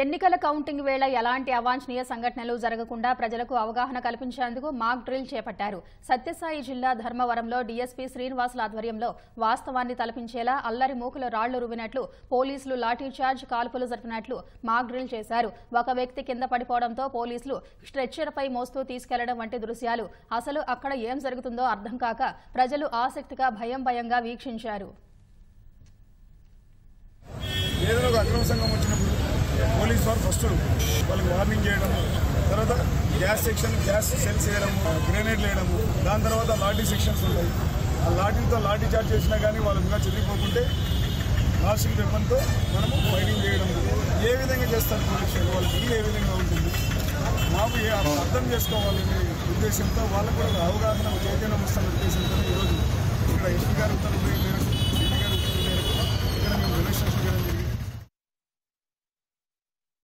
ఎన్నికల కౌంటింగ్ వేళ ఎలాంటి అవాంఛనీయ సంఘటనలు జరగకుండా ప్రజలకు అవగాహన కల్పించేందుకు మాక్ డ్రిల్ చేపట్టారు. సత్యసాయి జిల్లా ధర్మవరంలో డీఎస్పీ శ్రీనివాసుల ఆధ్వర్యంలో వాస్తవాన్ని తలపించేలా అల్లరి మూకలు రాళ్లు రువినట్లు, పోలీసులు లాఠీచార్జ్ కాల్పులు జరిపినట్లు మాక్ డ్రిల్ చేశారు. ఒక వ్యక్తి కింద పడిపోవడంతో పోలీసులు స్ట్రెచ్చర్పై మోస్తూ తీసుకెళ్లడం వంటి దృశ్యాలు అసలు అక్కడ ఏం జరుగుతుందో అర్థం కాక ప్రజలు ఆసక్తిగా భయంగా వీక్షించారు. పోలీస్ వారు ఫస్ట్ వాళ్ళకి వార్నింగ్ చేయడం, తర్వాత గ్యాస్ సెల్స్ వేయడము, గ్రెనేడ్లు వేయడము, దాని తర్వాత లాఠీ సెక్షన్స్ ఉంటాయి. ఆ లాఠీతో లాఠీ చార్జ్ చేసినా కానీ వాళ్ళు ఇంకా చెల్లిపోకుంటే లాస్టింగ్ వెపన్తో మనము ఫైటింగ్ చేయడం. ఏ విధంగా చేస్తారు పోలీసులు, వాళ్ళకి ఏ విధంగా ఉంటుంది మాకు అర్థం చేసుకోవాలనే ఉద్దేశంతో వాళ్ళకు కూడా అవగాహన చైతన్యం వస్తున్న ఉద్దేశంతో ఈరోజు ఇక్కడ ఎస్పీ గారు